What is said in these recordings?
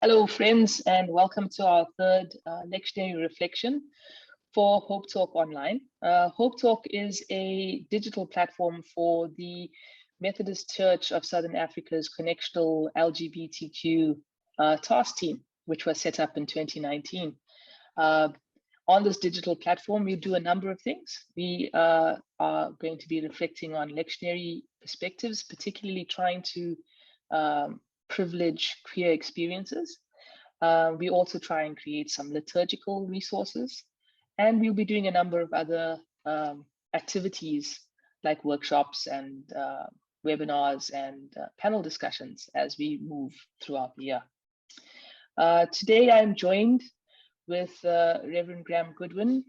Hello, friends, and welcome to our third lectionary reflection for Hope Talk Online. Hope Talk is a digital platform for the Methodist Church of Southern Africa's connectional LGBTQ task team, which was set up in 2019. On this digital platform, we do a number of things. We are going to be reflecting on lectionary perspectives, particularly trying to privilege queer experiences. We also try and create some liturgical resources, and we'll be doing a number of other activities like workshops and webinars and panel discussions as we move throughout the year. Today I'm joined with Reverend Graham Goodwin,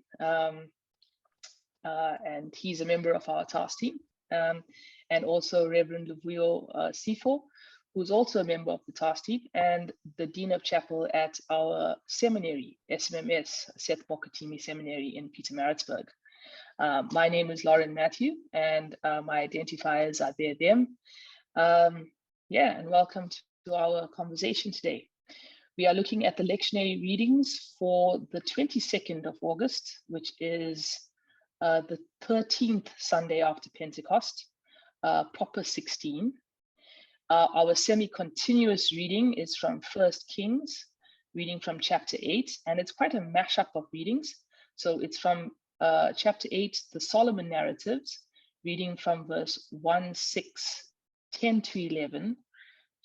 and he's a member of our task team, and also Reverend Luvuyo Sifo, who's also a member of the task team and the Dean of Chapel at our seminary, SMMS, Seth Mokatimi Seminary in Pietermaritzburg. My name is Lauren Matthew, and my identifiers are they, them. And welcome to our conversation today. We are looking at the lectionary readings for the 22nd of August, which is the 13th Sunday after Pentecost, proper 16. Our semi-continuous reading is from 1 Kings, reading from chapter 8, and it's quite a mashup of readings. So it's from chapter 8, the Solomon narratives, reading from verse 1, 6, 10 to 11,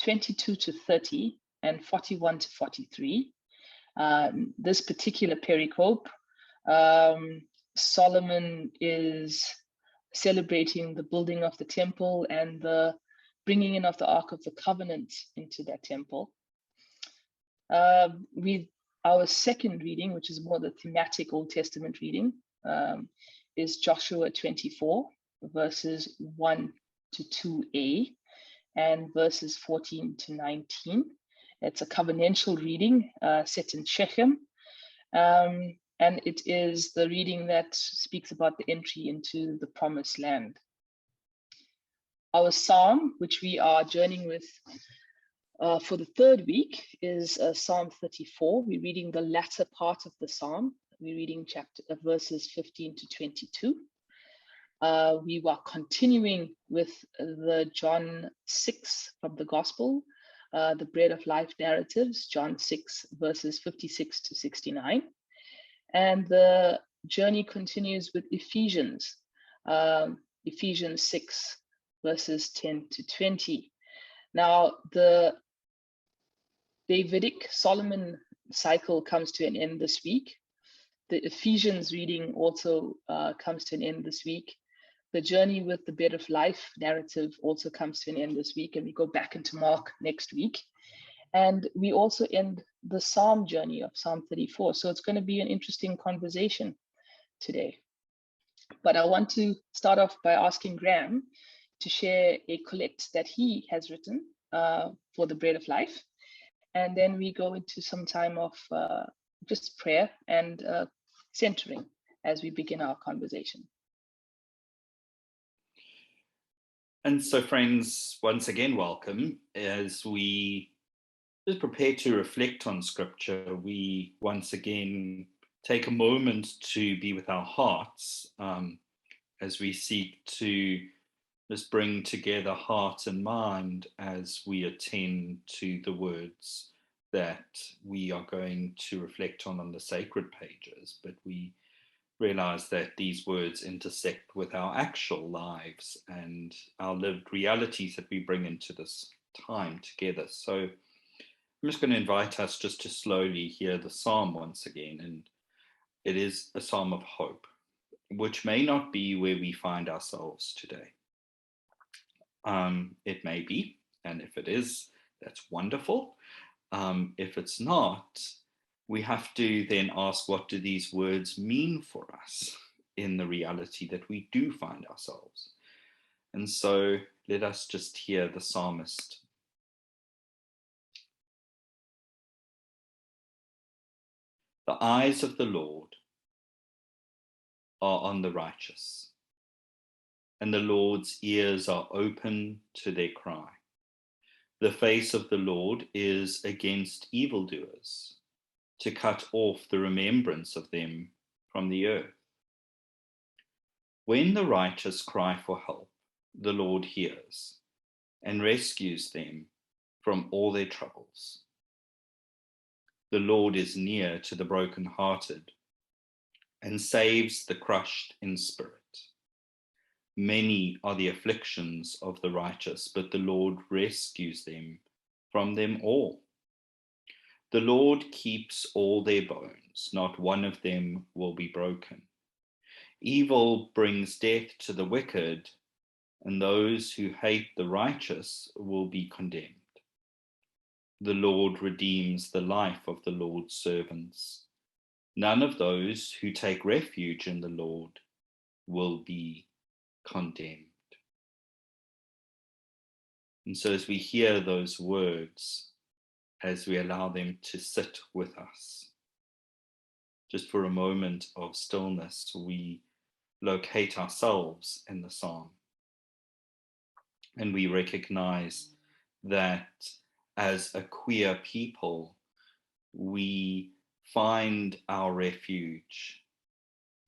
22 to 30, and 41 to 43. This particular pericope, Solomon is celebrating the building of the temple and the bringing in of the Ark of the Covenant into that temple. Our second reading, which is more the thematic Old Testament reading, is Joshua 24, verses 1 to 2a, and verses 14 to 19. It's a covenantal reading set in Shechem, and it is the reading that speaks about the entry into the Promised Land. Our psalm, which we are journeying with for the third week, is Psalm 34. We're reading the latter part of the psalm. We're reading verses 15 to 22. We were continuing with the John 6 from the Gospel, the Bread of Life narratives, John 6, verses 56 to 69. And the journey continues with Ephesians, Ephesians 6, verses 10 to 20. Now, the Davidic Solomon cycle comes to an end this week. The Ephesians reading also comes to an end this week. The journey with the Bread of Life narrative also comes to an end this week, and we go back into Mark next week. And we also end the Psalm journey of Psalm 34. So it's going to be an interesting conversation today. But I want to start off by asking Graham to share a collect that he has written for the Bread of Life. And then we go into some time of just prayer and centering as we begin our conversation. And so, friends, once again, welcome. As we just prepare to reflect on Scripture, we once again take a moment to be with our hearts as we seek to just bring together heart and mind as we attend to the words that we are going to reflect on the sacred pages. But we realize that these words intersect with our actual lives and our lived realities that we bring into this time together. So I'm just going to invite us just to slowly hear the psalm once again. And it is a psalm of hope, which may not be where we find ourselves today. It may be, and if it is, that's wonderful. If it's not, we have to then ask, what do these words mean for us in the reality that we do find ourselves? And so let us just hear the psalmist. The eyes of the Lord are on the righteous, and the Lord's ears are open to their cry. The face of the Lord is against evildoers, to cut off the remembrance of them from the earth. When the righteous cry for help, the Lord hears and rescues them from all their troubles. The Lord is near to the brokenhearted and saves the crushed in spirit. Many are the afflictions of the righteous, but the Lord rescues them from them all. The Lord keeps all their bones, not one of them will be broken. Evil brings death to the wicked, and those who hate the righteous will be condemned. The Lord redeems the life of the Lord's servants. None of those who take refuge in the Lord will be condemned. And so as we hear those words, as we allow them to sit with us, just for a moment of stillness, we locate ourselves in the psalm. And we recognize that as a queer people, we find our refuge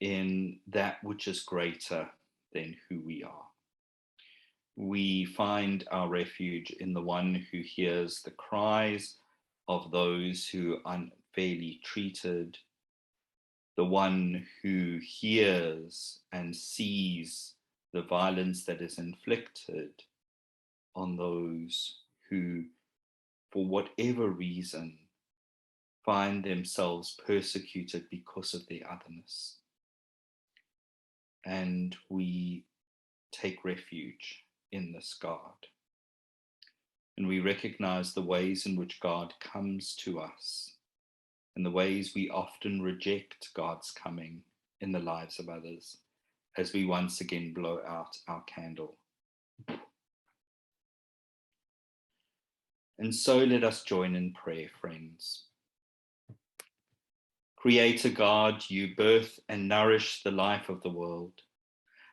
in that which is greater than who we are. We find our refuge in the one who hears the cries of those who are unfairly treated, the one who hears and sees the violence that is inflicted on those who, for whatever reason, find themselves persecuted because of their otherness. And we take refuge in this God. And we recognize the ways in which God comes to us and the ways we often reject God's coming in the lives of others as we once again blow out our candle. And so let us join in prayer, friends. Creator God, you birth and nourish the life of the world.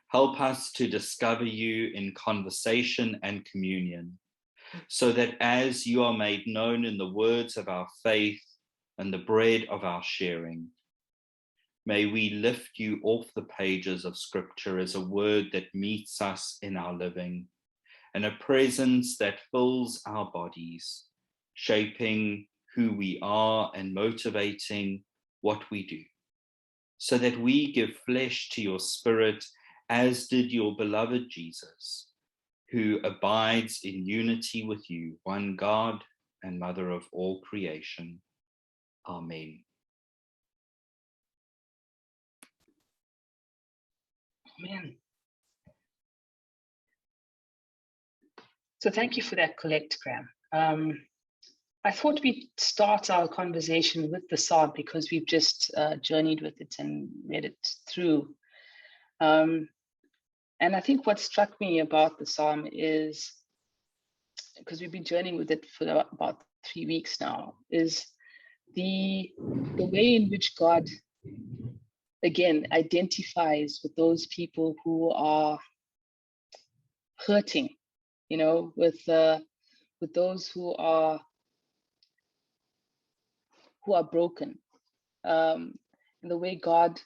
Help us to discover you in conversation and communion, so that as you are made known in the words of our faith and the bread of our sharing, may we lift you off the pages of Scripture as a word that meets us in our living, and a presence that fills our bodies, shaping who we are and motivating what we do, so that we give flesh to your Spirit, as did your beloved Jesus, who abides in unity with you, one God and Mother of all creation. Amen. Amen. So thank you for that collect, Graham. I thought we'd start our conversation with the psalm because we've just journeyed with it and read it through. And I think what struck me about the psalm is, because we've been journeying with it for about 3 weeks now, is the way in which God, again, identifies with those people who are hurting, with those who are broken, and the way God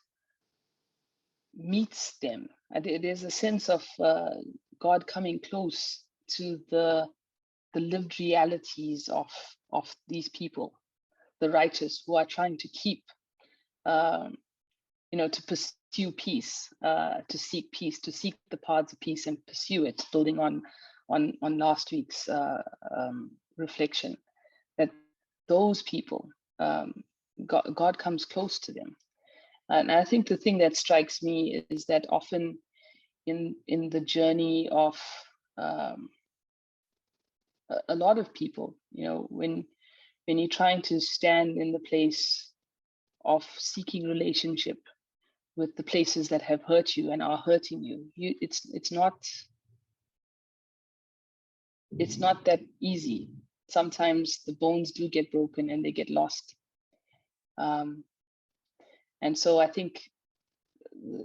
meets them. There's a sense of God coming close to the lived realities of these people, the righteous who are trying to keep, to pursue peace, to seek peace, to seek the paths of peace and pursue it, building on last week's reflection, that those people, God comes close to them. And I think the thing that strikes me is that often in the journey of a lot of people, when you're trying to stand in the place of seeking relationship with the places that have hurt you and are hurting you, it's not that easy. Sometimes the bones do get broken and they get lost. And so I think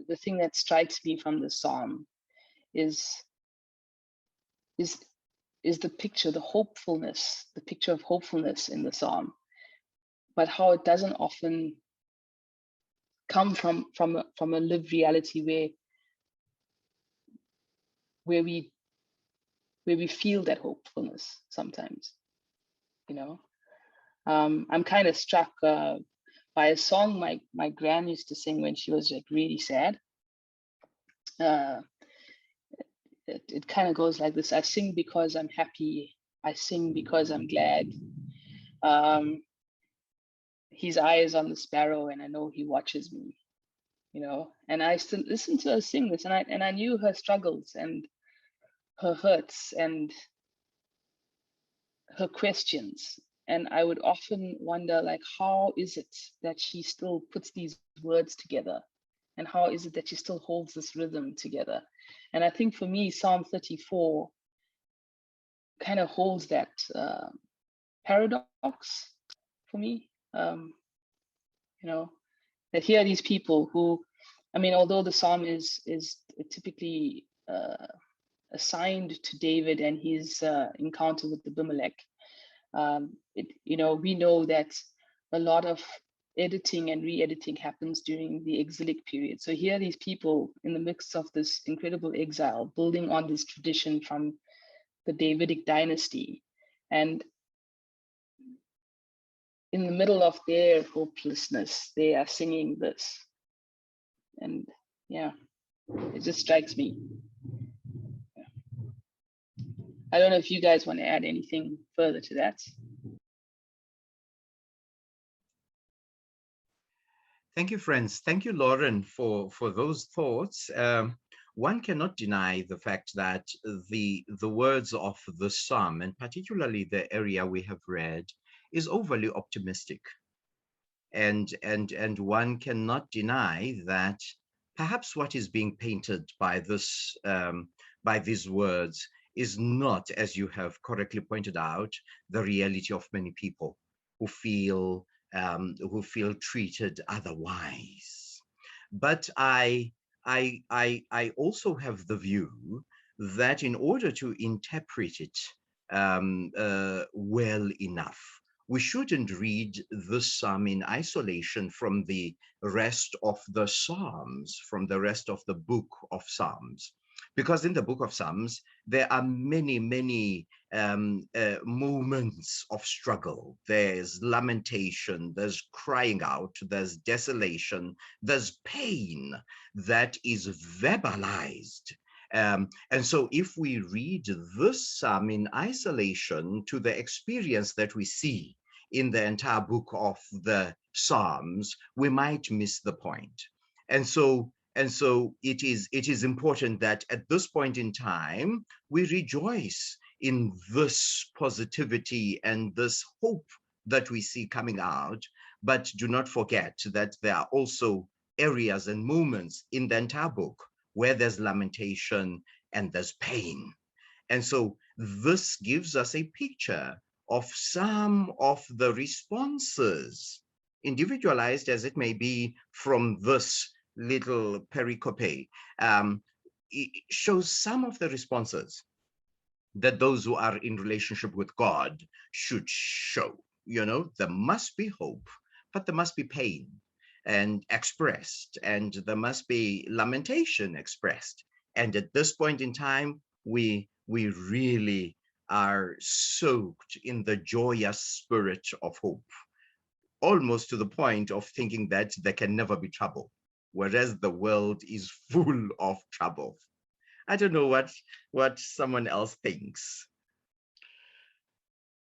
the thing that strikes me from the psalm is is the picture, the hopefulness, the picture of hopefulness in the psalm, but how it doesn't often come from a lived reality where we feel that hopefulness sometimes, you know. I'm kind of struck by a song my gran used to sing when she was like really sad. It kind of goes like this: I sing because I'm happy, I sing because I'm glad. His eye is on the sparrow and I know he watches me, you know. And I still listen to her sing this, and I knew her struggles and her hurts and her questions. And I would often wonder, like, how is it that she still puts these words together? And how is it that she still holds this rhythm together? And I think for me, Psalm 34 kind of holds that paradox for me. You know, that here are these people who, I mean, although the psalm is typically assigned to David and his encounter with Abimelech, we know that a lot of editing and re-editing happens during the exilic period. So here are these people in the midst of this incredible exile, building on this tradition from the Davidic dynasty, and in the middle of their hopelessness, they are singing this. And yeah, it just strikes me. I don't know if you guys want to add anything further to that. Thank you, friends. Thank you, Lauren, for those thoughts. One cannot deny the fact that the words of the psalm, and particularly the area we have read, is overly optimistic. And one cannot deny that perhaps what is being painted by this by these words is not, as you have correctly pointed out, the reality of many people who feel treated otherwise. But I also have the view that in order to interpret it well enough, we shouldn't read the psalm in isolation from the rest of the Psalms, from the rest of the book of Psalms. Because in the book of Psalms, there are many, many moments of struggle. There's lamentation, there's crying out, there's desolation, there's pain that is verbalized. And so if we read this psalm in isolation to the experience that we see in the entire book of the Psalms, we might miss the point. And so it is important that at this point in time, we rejoice in this positivity and this hope that we see coming out, but do not forget that there are also areas and moments in the entire book where there's lamentation and there's pain. And so this gives us a picture of some of the responses, individualized as it may be from this little pericope, it shows some of the responses that those who are in relationship with God should show. You know, there must be hope, but there must be pain and expressed, and there must be lamentation expressed. And at this point in time, we really are soaked in the joyous spirit of hope, almost to the point of thinking that there can never be trouble, whereas the world is full of trouble. I don't know what someone else thinks.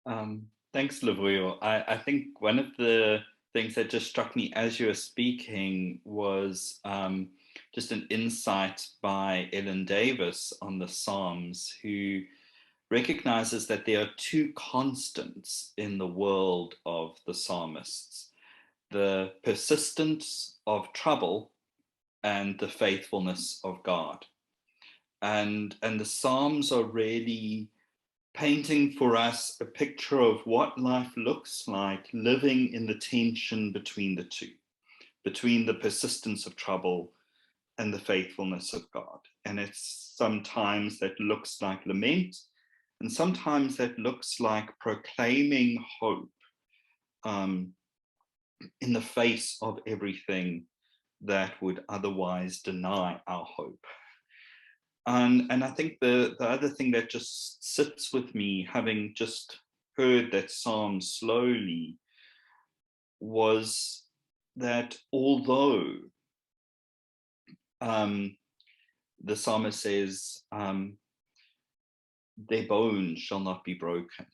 Thanks, Lavuyo. I think one of the things that just struck me as you were speaking was just an insight by Ellen Davis on the Psalms, who recognizes that there are two constants in the world of the psalmists: the persistence of trouble and the faithfulness of God. And the Psalms are really painting for us a picture of what life looks like living in the tension between the two, between the persistence of trouble and the faithfulness of God. And it's sometimes that looks like lament, And sometimes that looks like proclaiming hope in the face of everything that would otherwise deny our hope. And I think the other thing that just sits with me, having just heard that psalm slowly, was that although the psalmist says, their bones shall not be broken.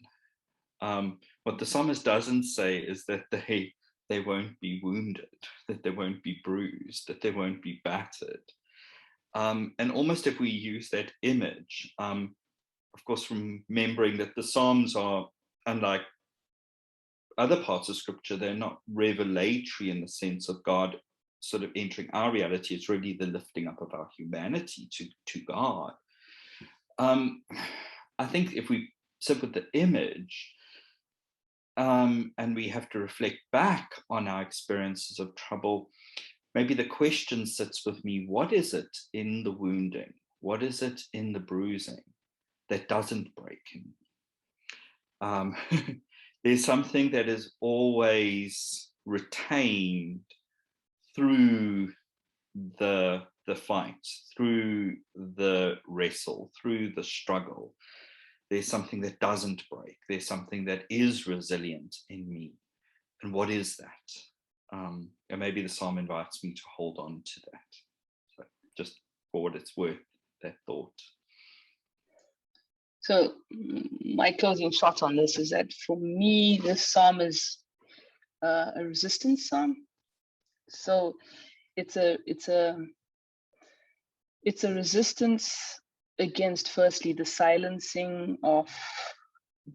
What the psalmist doesn't say is that they won't be wounded, that they won't be bruised, that they won't be battered. And almost if we use that image, of course, remembering that the Psalms are, unlike other parts of Scripture, they're not revelatory in the sense of God sort of entering our reality. It's really the lifting up of our humanity to God. I think if we sit with the image, and we have to reflect back on our experiences of trouble, maybe the question sits with me, what is it in the wounding? What is it in the bruising that doesn't break me? There's something that is always retained through the fight, through the wrestle, through the struggle. There's something that doesn't break. There's something that is resilient in me. And what is that? And maybe the psalm invites me to hold on to that. So just for what it's worth, that thought. So my closing shot on this is that for me, this psalm is a resistance psalm. So it's a resistance against, firstly, the silencing of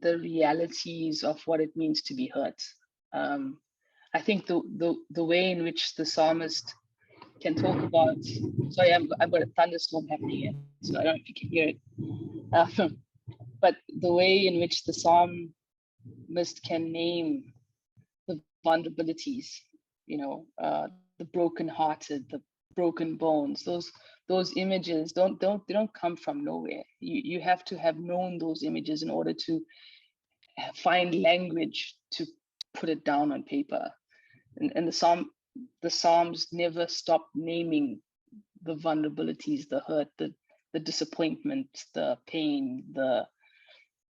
the realities of what it means to be hurt. I think the way in which the psalmist can talk about, sorry, I've got a thunderstorm happening here, so I don't know if you can hear it. But the way in which the psalmist can name the vulnerabilities, the brokenhearted, the broken bones, those images they don't come from nowhere. You have to have known those images in order to find language to put it down on paper. And the Psalms never stop naming the vulnerabilities, the hurt, the disappointment, the pain,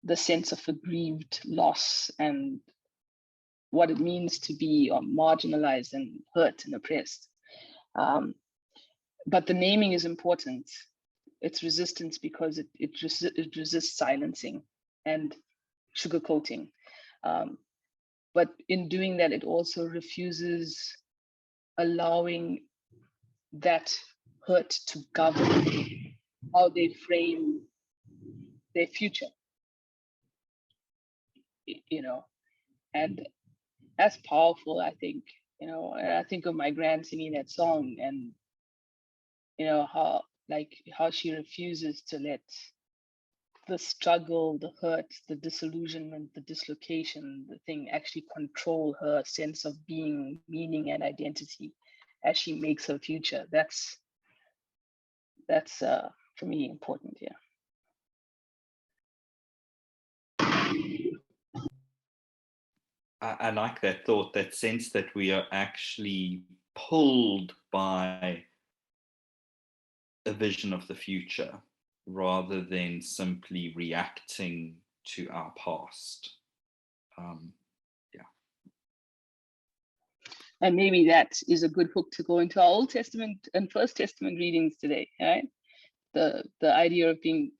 the sense of aggrieved loss, and what it means to be marginalized and hurt and oppressed. But the naming is important. It's resistance because it resists silencing and sugarcoating. But in doing that, it also refuses allowing that hurt to govern how they frame their future. And that's powerful, I think. I think of my grand singing that song, and how she refuses to let the struggle, the hurt, the disillusionment, the dislocation, the thing actually control her sense of being, meaning, and identity as she makes her future. That's for me important. Yeah. I like that thought, that sense that we are actually pulled by a vision of the future rather than simply reacting to our past. And maybe that is a good hook to go into our Old Testament and First Testament readings today, right? The idea of being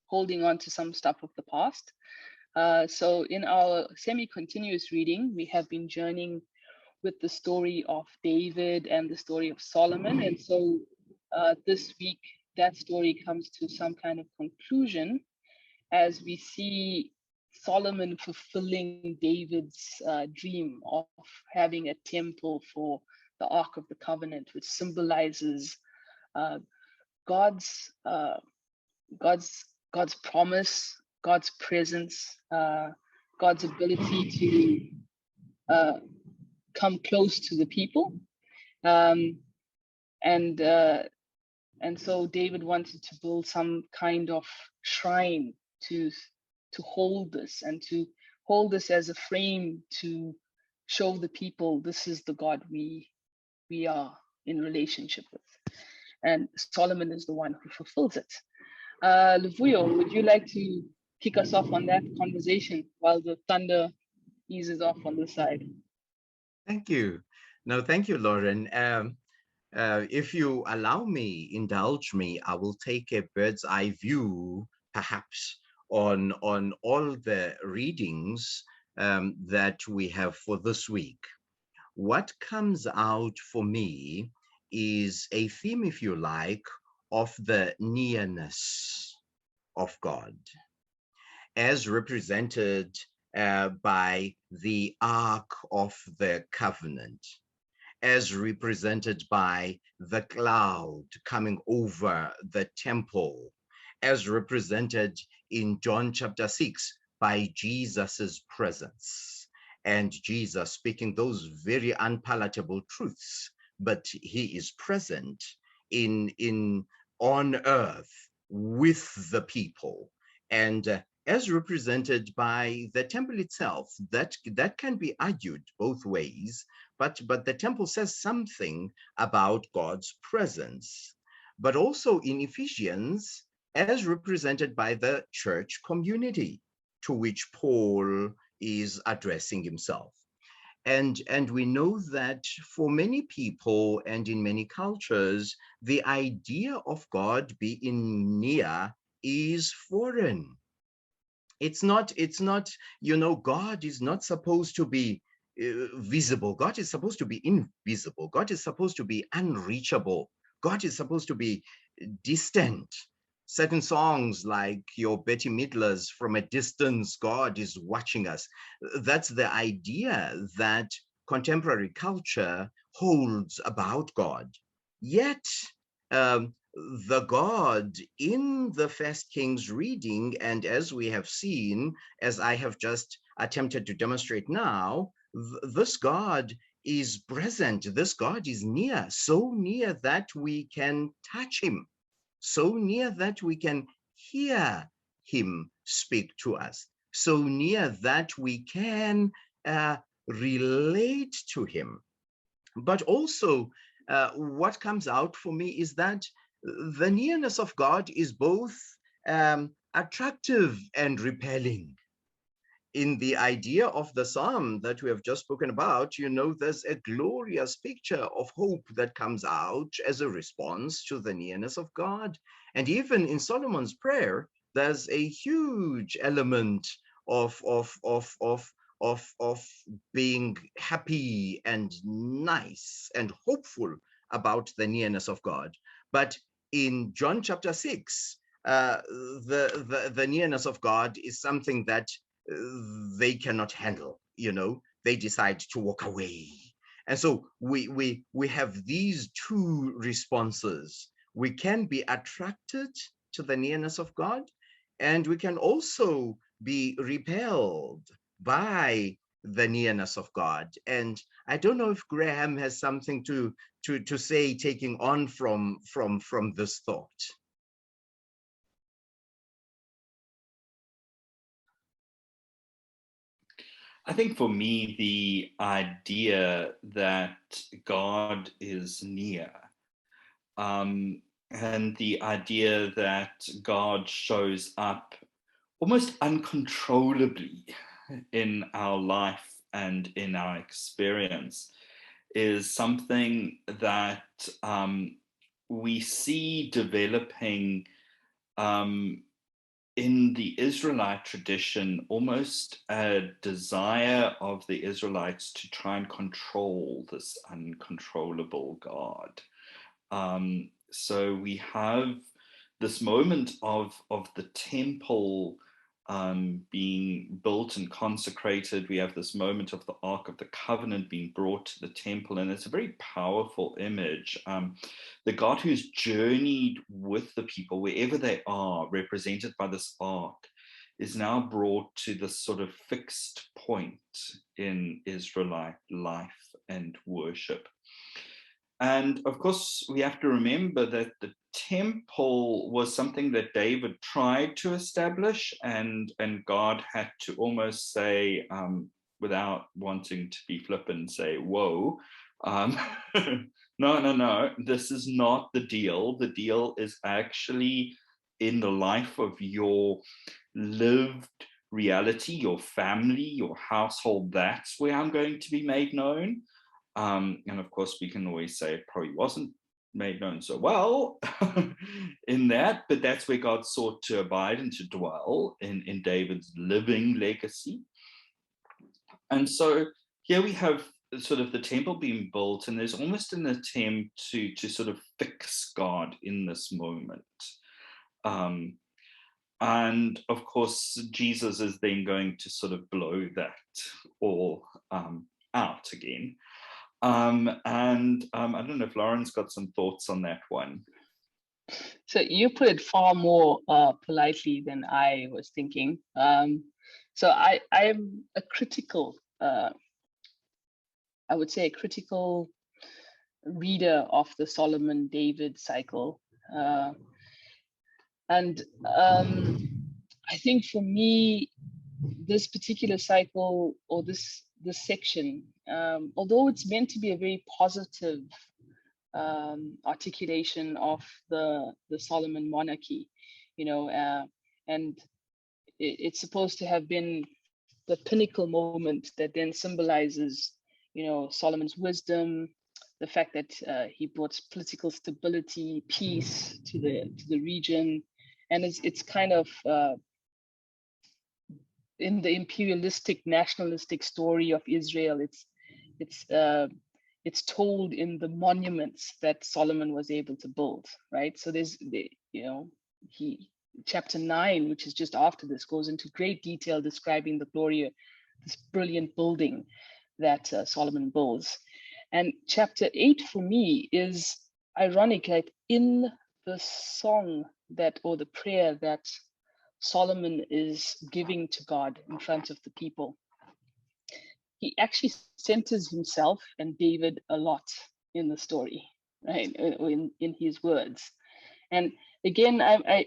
holding on to some stuff of the past. So in our semi-continuous reading, we have been journeying with the story of David and the story of Solomon. And so this week, that story comes to some kind of conclusion as we see Solomon fulfilling David's dream of having a temple for the Ark of the Covenant, which symbolizes God's promise, God's presence, God's ability to come close to the people, and so David wanted to build some kind of shrine to hold this, and to hold this as a frame to show the people this is the God we are in relationship with. And Solomon is the one who fulfills it. Luvuyo, would you like to kick us off on that conversation while the thunder eases off on this side? Thank you. No, thank you, Lauren. If you allow me, indulge me, I will take a bird's eye view, perhaps, on all the readings that we have for this week. What comes out for me is a theme, if you like, of the nearness of God, as represented by the Ark of the Covenant, as represented by the cloud coming over the temple, as represented in John chapter 6 by Jesus's presence, and Jesus speaking those very unpalatable truths, but he is present on earth with the people, and as represented by the temple itself, that can be argued both ways, but the temple says something about God's presence. But also in Ephesians, as represented by the church community to which Paul is addressing himself. And we know that for many people and in many cultures, the idea of God being near is foreign. It's not, God is not supposed to be visible. God is supposed to be invisible. God is supposed to be unreachable. God is supposed to be distant. Certain songs like your Betty Midler's From a Distance, God is watching us. That's the idea that contemporary culture holds about God. Yet, the God in the First Kings reading, and as we have seen, as I have just attempted to demonstrate now, this God is present. This God is near, so near that we can touch him, so near that we can hear him speak to us, so near that we can relate to him. But also, what comes out for me is that the nearness of God is both attractive and repelling. In the idea of the psalm that we have just spoken about, there's a glorious picture of hope that comes out as a response to the nearness of God. And even in Solomon's prayer, there's a huge element of being happy and nice and hopeful about the nearness of God. But in John chapter 6, the nearness of God is something that they cannot handle. They decide to walk away. And so we have these two responses. We can be attracted to the nearness of God, and we can also be repelled by the nearness of God. And I don't know if Graham has something to say, taking on from this thought. I think for me, the idea that God is near, and the idea that God shows up almost uncontrollably in our life and in our experience, is something that we see developing in the Israelite tradition, almost a desire of the Israelites to try and control this uncontrollable God. So we have this moment of the temple being built and consecrated. We have this moment of the Ark of the Covenant being brought to the temple, and it's a very powerful image. The God who's journeyed with the people wherever they are, represented by this Ark, is now brought to this sort of fixed point in Israelite life and worship. And of course, we have to remember that the temple was something that David tried to establish, and God had to almost say, without wanting to be flippant, say, whoa, no, this is not the deal. The deal is actually in the life of your lived reality, your family, your household. That's where I'm going to be made known. And of course, we can always say it probably wasn't made known so well in that, but that's where God sought to abide and to dwell in David's living legacy. And so here we have sort of the temple being built, and there's almost an attempt to sort of fix God in this moment. And of course, Jesus is then going to sort of blow that all out again. And I don't know if Lauren's got some thoughts on that one. So you put it far more politely than I was thinking. So I'm a critical, I would say a critical reader of the Solomon-David cycle. And I think for me, this particular cycle, or this section, although it's meant to be a very positive articulation of the Solomon monarchy, and it's supposed to have been the pinnacle moment that then symbolizes, Solomon's wisdom, the fact that he brought political stability, peace to the region, and it's kind of in the imperialistic, nationalistic story of Israel. It's told in the monuments that Solomon was able to build, right? So there's chapter 9, which is just after this, goes into great detail describing the glory of this brilliant building that Solomon builds. And chapter 8 for me is ironic, like in the song or the prayer that Solomon is giving to God in front of the people, he actually centers himself and David a lot in the story, right? In his words. And again, I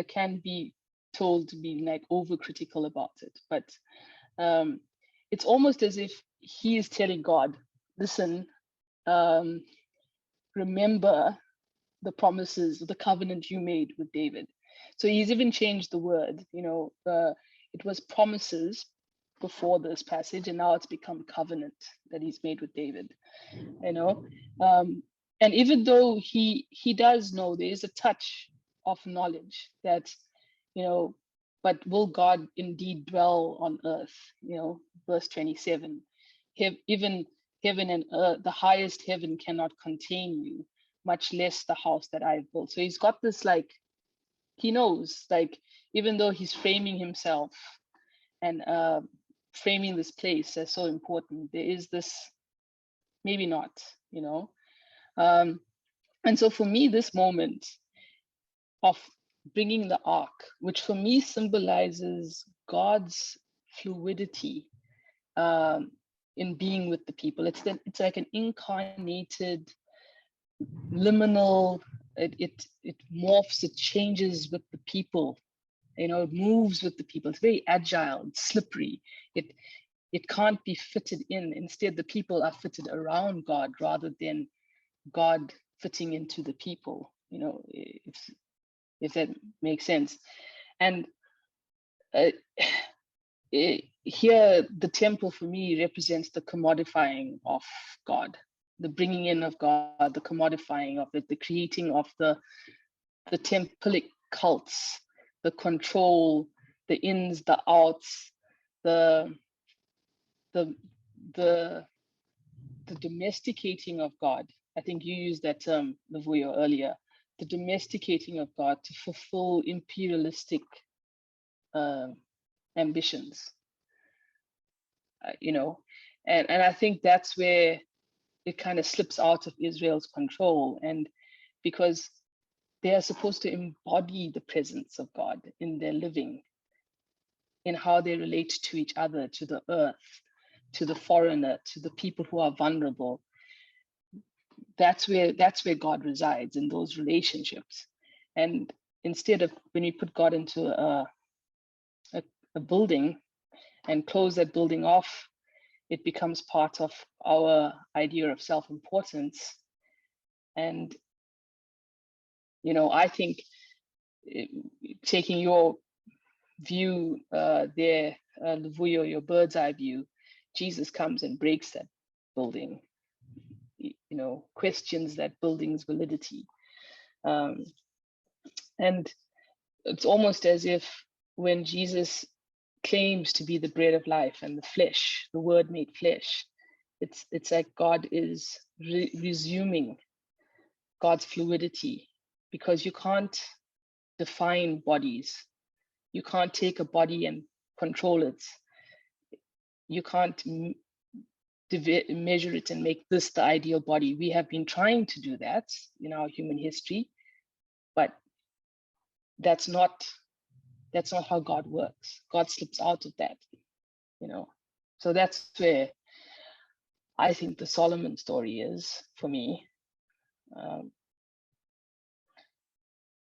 can be told to be like overcritical about it, but it's almost as if he is telling God, listen, remember the promises, the covenant you made with David. So he's even changed the word, it was promises before this passage, and now it's become covenant that he's made with David, and even though he does know there is a touch of knowledge that, but will God indeed dwell on earth? Verse 27, even heaven and earth, the highest heaven cannot contain you, much less the house that I've built. So he's got this, like, he knows, like, even though he's framing himself and framing this place as so important, there is this, maybe not, and so for me, this moment of bringing the ark, which for me symbolizes God's fluidity in being with the people. It's like an incarnated, liminal, it morphs, it changes with the people, it moves with the people. It's very agile, it's slippery. It can't be fitted in. Instead, the people are fitted around God rather than God fitting into the people, if that makes sense. And here, the temple for me represents the commodifying of God, the bringing in of God, the commodifying of it, the creating of the templic cults, the control, the ins, the outs, the domesticating of God. I think you used that term, Lavuyo, earlier. The domesticating of God to fulfill imperialistic ambitions. And I think that's where it kind of slips out of Israel's control, and because they are supposed to embody the presence of God in their living, in how they relate to each other, to the earth, to the foreigner, to the people who are vulnerable. that's where God resides, in those relationships. And instead of, when we put God into a building and close that building off, it becomes part of our idea of self-importance. And, I think, taking your view there, Luvuyo, your bird's eye view, Jesus comes and breaks that building, questions that building's validity. And it's almost as if when Jesus claims to be the bread of life and the flesh, the word made flesh, it's like God is resuming God's fluidity, because you can't define bodies. You can't take a body and control it. You can't measure it and make this the ideal body. We have been trying to do that in our human history, but that's not how God works. God slips out of that, So that's where I think the Solomon story is for me.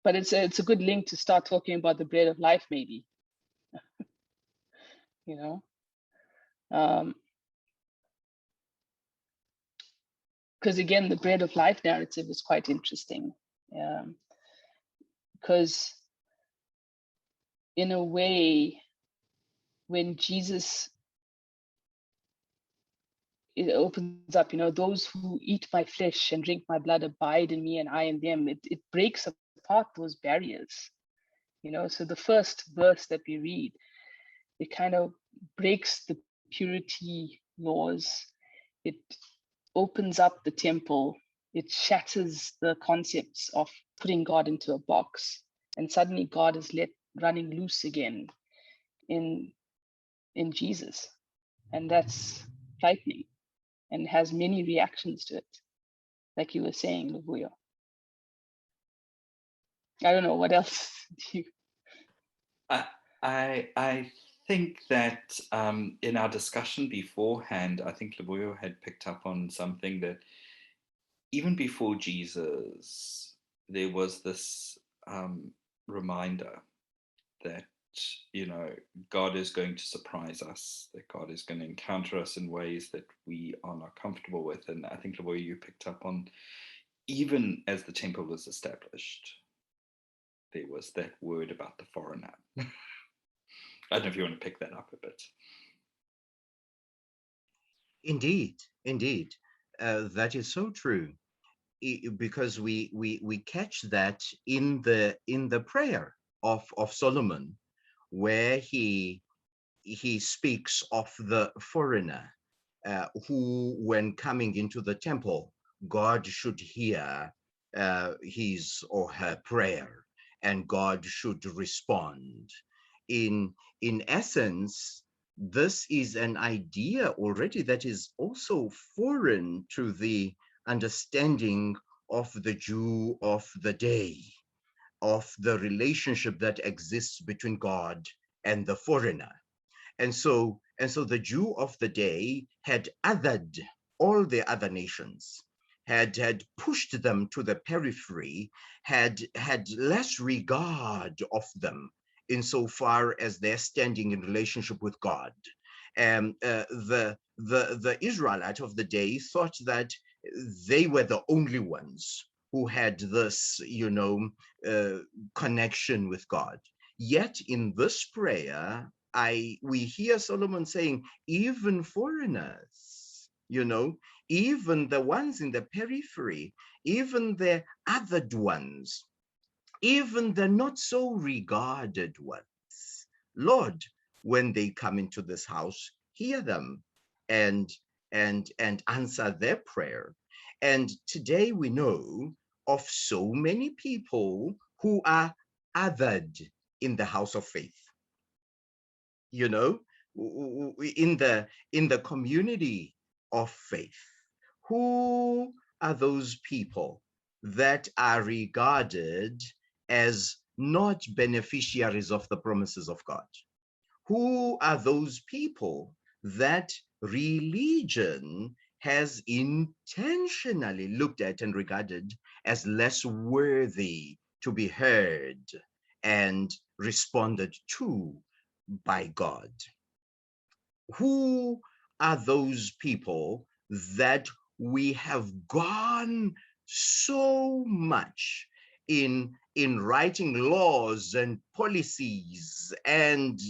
But it's a good link to start talking about the bread of life, maybe. Because again, the bread of life narrative is quite interesting, because in a way, when Jesus, it opens up, those who eat my flesh and drink my blood abide in me and I in them, it breaks apart those barriers, so the first verse that we read, it kind of breaks the purity laws. It opens up the temple. It shatters the concepts of putting God into a box, and suddenly God is running loose again in Jesus, and that's frightening and has many reactions to it, like you were saying, Luvuyo. I don't know what else do you. I think that in our discussion beforehand, I think Luvuyo had picked up on something that even before Jesus, there was this reminder that, God is going to surprise us, that God is going to encounter us in ways that we are not comfortable with. And I think, Luvuyo, you picked up on, even as the temple was established, there was that word about the foreigner. I don't know if you want to pick that up a bit. Indeed. That is so true, because we catch that in the prayer of Solomon, where he speaks of the foreigner who, when coming into the temple, God should hear his or her prayer, and God should respond. In essence, this is an idea already that is also foreign to the understanding of the Jew of the day, of the relationship that exists between God and the foreigner. And so the Jew of the day had othered all the other nations, had pushed them to the periphery, had less regard of them insofar as their standing in relationship with God. And the Israelite of the day thought that they were the only ones who had this, connection with God. Yet in this prayer, we hear Solomon saying, even foreigners, even the ones in the periphery, even the othered ones, even the not so regarded ones, Lord, when they come into this house, hear them and answer their prayer. And today we know of so many people who are othered in the house of faith, in the community of faith. Who are those people that are regarded as not beneficiaries of the promises of God? Who are those people that religion has intentionally looked at and regarded as less worthy to be heard and responded to by God. Who are those people that we have gone so much in writing laws and policies and,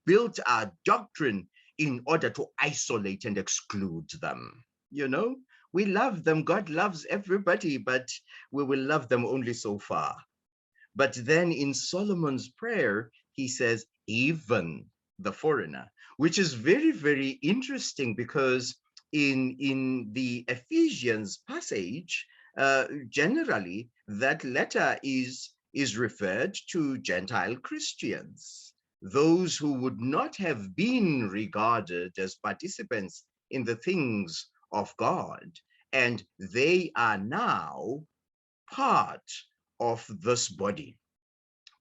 built our doctrine in order to isolate and exclude them? We love them. God loves everybody, but we will love them only so far. But then in Solomon's prayer, he says, even the foreigner, which is very, very interesting, because in the Ephesians passage, generally that letter is referred to Gentile Christians, those who would not have been regarded as participants in the things of God, and they are now part of this body.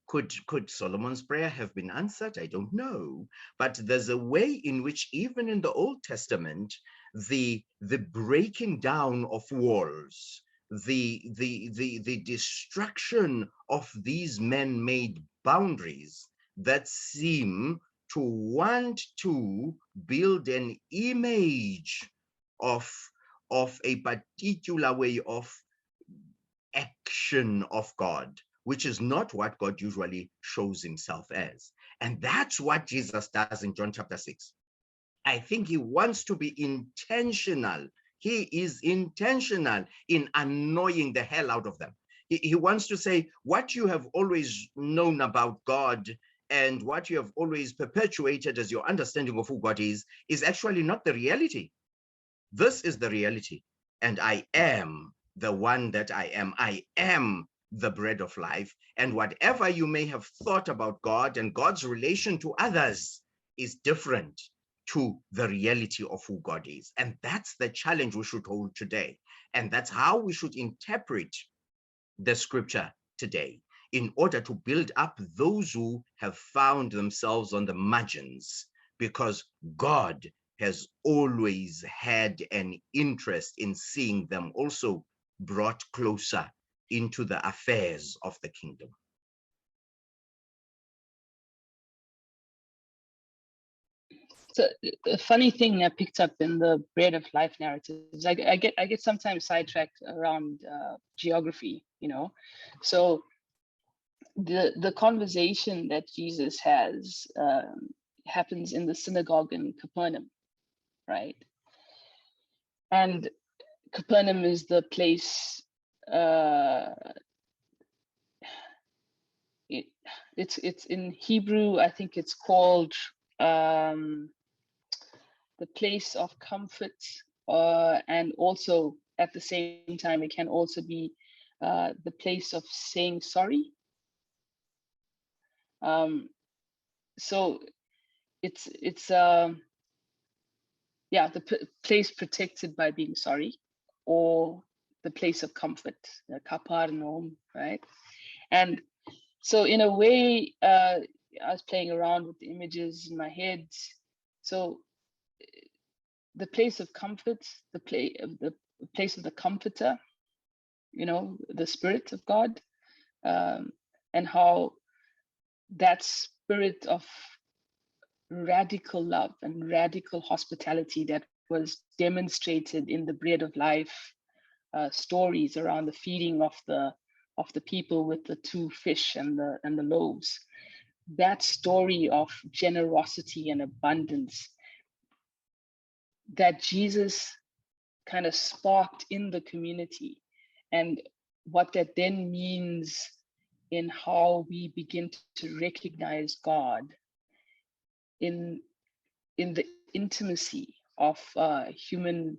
Could Solomon's prayer have been answered? I don't know. But there's a way in which, even in the Old Testament, the breaking down of walls, the destruction of these man-made boundaries that seem to want to build an image of a particular way of action of God, which is not what God usually shows himself as. And that's what Jesus does in John chapter 6. I think he wants to be intentional. He is intentional in annoying the hell out of them. He wants to say, what you have always known about God and what you have always perpetuated as your understanding of who God is actually not the reality. This is the reality. And I am the one that I am. I am the bread of life. And whatever you may have thought about God and God's relation to others is different to the reality of who God is. And that's the challenge we should hold today. And that's how we should interpret the scripture today, in order to build up those who have found themselves on the margins, because God has always had an interest in seeing them also brought closer into the affairs of the kingdom. So the funny thing I picked up in the bread of life narrative is I get sometimes sidetracked around geography, So the conversation that Jesus has happens in the synagogue in Capernaum, right? And Capernaum is the place. It's in Hebrew. I think it's called the place of comfort, and also at the same time it can also be the place of saying sorry. So it's the place protected by being sorry, or the place of comfort, kaparnom, right? And so in a way, I was playing around with the images in my head. So the place of comfort, the place of the comforter, the Spirit of God, and how that spirit of radical love and radical hospitality that was demonstrated in the bread of life stories around the feeding of the people with the 2 fish and the loaves. That story of generosity and abundance that Jesus kind of sparked in the community, and what that then means in how we begin to recognize God in the intimacy of human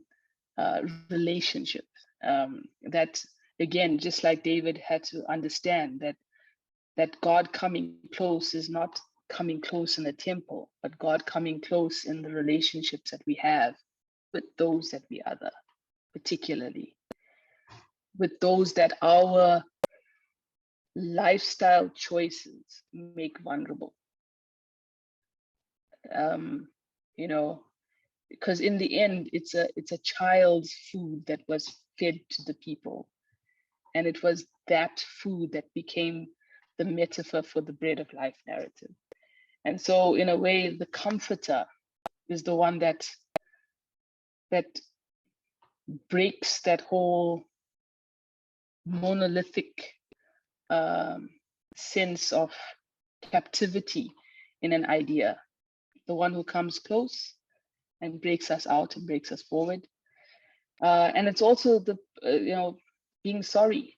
relationship. That again, just like David had to understand that God coming close is not coming close in a temple, but God coming close in the relationships that we have with those that we other, particularly with those that our lifestyle choices make vulnerable. because in the end, it's a child's food that was fed to the people. And it was that food that became the metaphor for the bread of life narrative. And so in a way, the comforter is the one that breaks that whole monolithic sense of captivity in an idea. The one who comes close and breaks us out and breaks us forward. And it's also the, being sorry.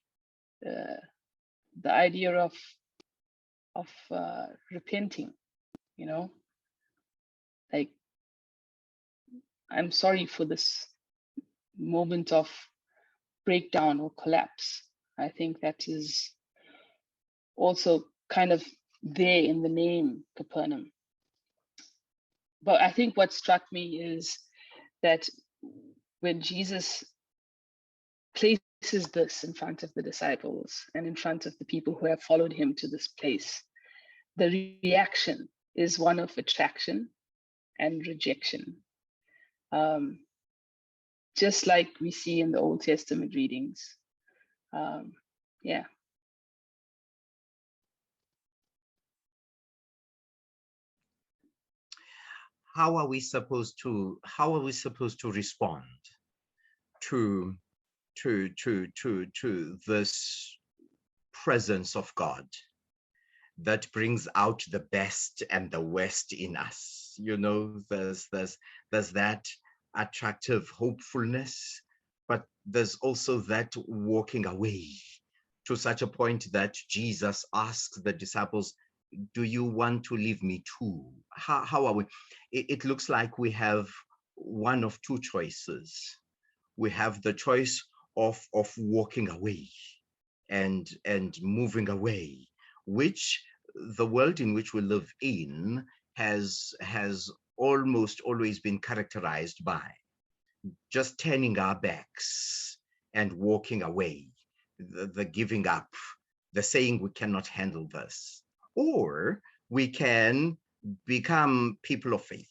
The idea of repenting, like, I'm sorry for this moment of breakdown or collapse. I think that is also kind of there in the name Capernaum. But I think what struck me is that when Jesus places this in front of the disciples and in front of the people who have followed him to this place, the reaction is one of attraction and rejection. Just like we see in the Old Testament readings. Yeah. How are we supposed to respond to this presence of God that brings out the best and the worst in us? There's that attractive hopefulness, but there's also that walking away, to such a point that Jesus asks the disciples, do you want to leave me too? How are we? It looks like we have one of two choices. We have the choice of walking away and moving away, which the world in which we live in has almost always been characterized by just turning our backs and walking away, the giving up, the saying we cannot handle this. Or we can become people of faith.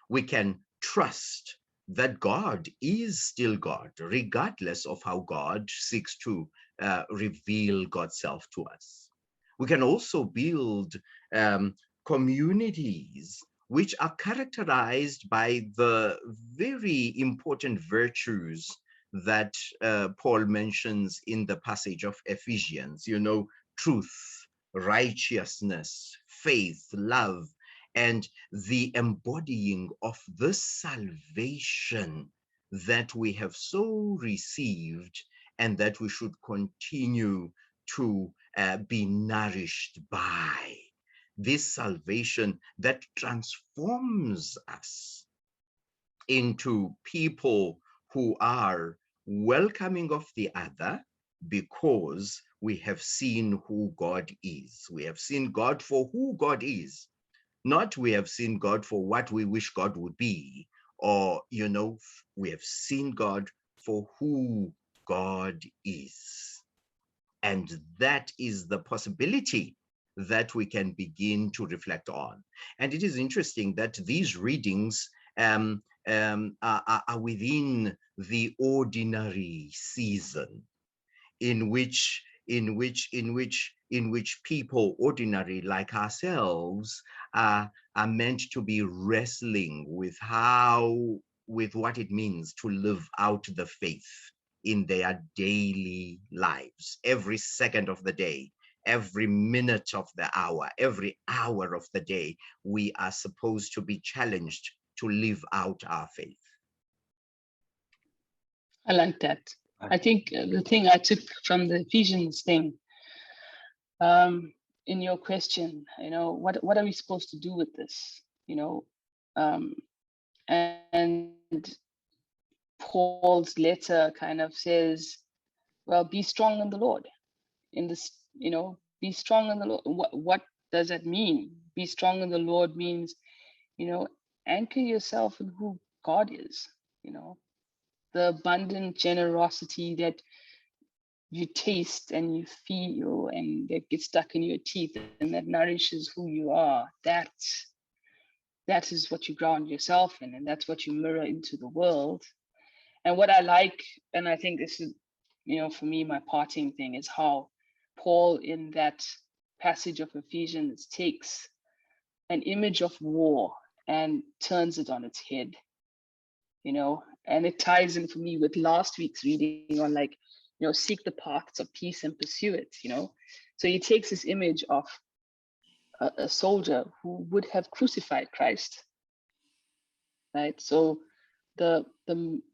We can trust that God is still God, regardless of how God seeks to reveal God's self to us. We can also build communities which are characterized by the very important virtues that Paul mentions in the passage of Ephesians, truth, righteousness, faith, love, and the embodying of this salvation that we have so received and that we should continue to be nourished by. This salvation that transforms us into people who are welcoming of the other, because we have seen who God is. We have seen God for who God is. Not we have seen God for what we wish God would be, or, we have seen God for who God is. And that is the possibility that we can begin to reflect on. And it is interesting that these readings are within the ordinary season in which people ordinary like ourselves are meant to be wrestling with what it means to live out the faith in their daily lives, every second of the day, every minute of the hour, every hour of the day. We are supposed to be challenged to live out our faith. I like that. I think the thing I took from the Ephesians thing, in your question, what are we supposed to do with this? And Paul's letter kind of says, well, be strong in the Lord. In this, be strong in the Lord. What does that mean? Be strong in the Lord means, anchor yourself in who God is, the abundant generosity that you taste and you feel and that gets stuck in your teeth and that nourishes who you are. That that is what you ground yourself in, and that's what you mirror into the world. And what I like, and I think this is, for me, my parting thing is how Paul in that passage of Ephesians takes an image of war and turns it on its head, and it ties in for me with last week's reading on seek the paths of peace and pursue it, So he takes this image of a soldier who would have crucified Christ, right? So the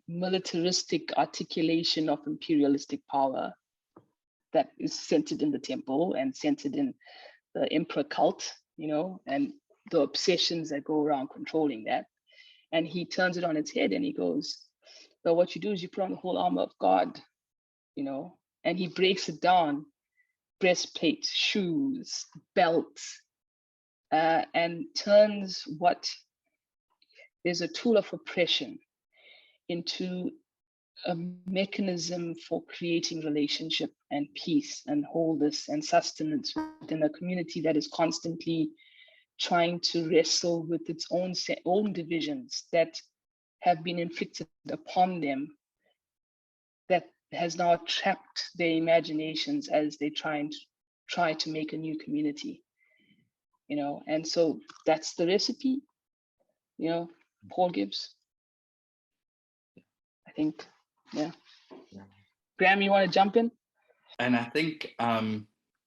militaristic articulation of imperialistic power that is centered in the temple and centered in the emperor cult, and the obsessions that go around controlling that. And he turns it on its head and he goes, but what you do is you put on the whole armor of God, and he breaks it down: breastplate, shoes, belts, and turns what is a tool of oppression into a mechanism for creating relationship and peace and wholeness and sustenance within a community that is constantly trying to wrestle with its own divisions that have been inflicted upon them, that has now trapped their imaginations as they try to make a new community, and so that's the recipe, Paul gives. I think, yeah. Graham, you want to jump in? And I think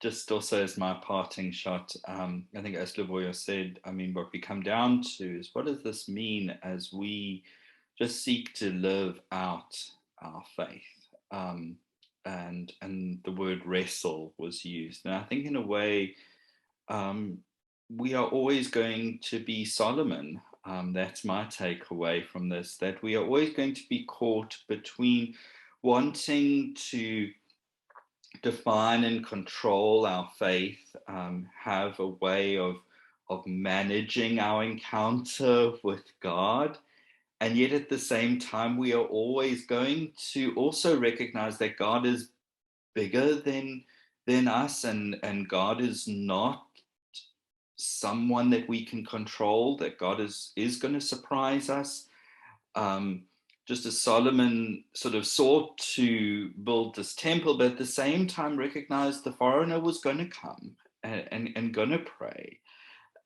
just also as my parting shot, I think as Lavoya said, what we come down to is, what does this mean as we just seek to live out our faith? And the word wrestle was used. And I think in a way, we are always going to be Solomon. That's my takeaway from this, that we are always going to be caught between wanting to define and control our faith, have a way of managing our encounter with God. And yet at the same time, we are always going to also recognize that God is bigger than us, and God is not someone that we can control, that God is going to surprise us. Just as Solomon sort of sought to build this temple, but at the same time recognized the foreigner was going to come and going to pray,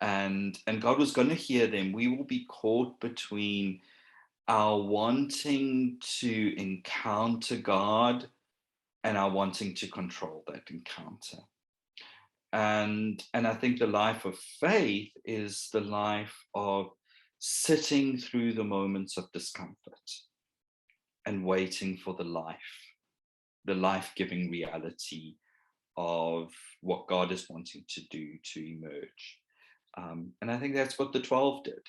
and God was going to hear them. We will be caught between our wanting to encounter God and our wanting to control that encounter. And I think the life of faith is the life of sitting through the moments of discomfort and waiting for the life-giving reality of what God is wanting to do to emerge. And I think that's what the 12 did.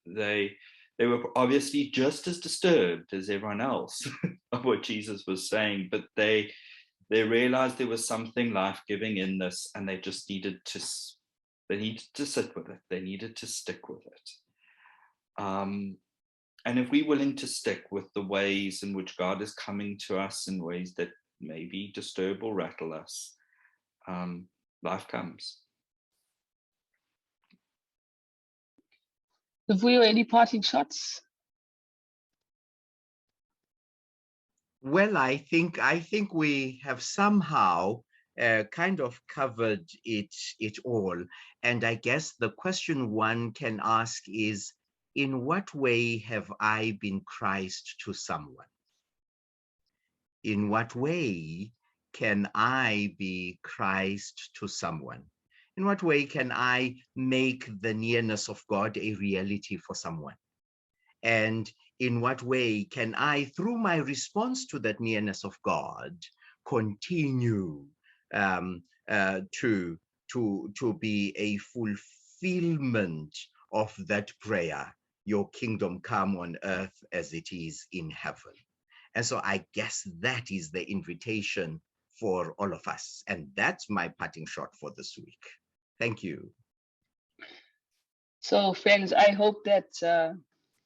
They were obviously just as disturbed as everyone else of what Jesus was saying, but they realized there was something life-giving in this, and they just needed to sit with it. They needed to stick with it. And if we're willing to stick with the ways in which God is coming to us in ways that maybe disturb or rattle us, life comes. Have we any parting shots? Well, I think we have somehow kind of covered it all. And I guess the question one can ask is, in what way have I been Christ to someone? In what way can I be Christ to someone? In what way can I make the nearness of God a reality for someone? And in what way can I, through my response to that nearness of God, continue to be a fulfillment of that prayer, your kingdom come on earth as it is in heaven? And so I guess that is the invitation for all of us. And that's my parting shot for this week. Thank you. So friends, I hope that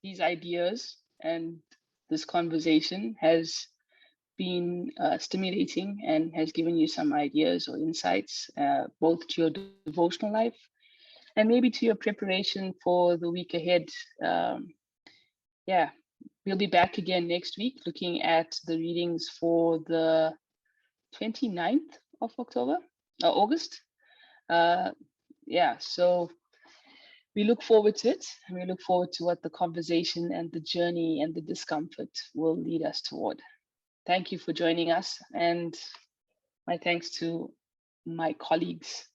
these ideas and this conversation has been stimulating and has given you some ideas or insights, both to your devotional life and maybe to your preparation for the week ahead. Yeah, we'll be back again next week looking at the readings for the 29th of August. Yeah, so we look forward to it, and we look forward to what the conversation and the journey and the discomfort will lead us toward. Thank you for joining us, and my thanks to my colleagues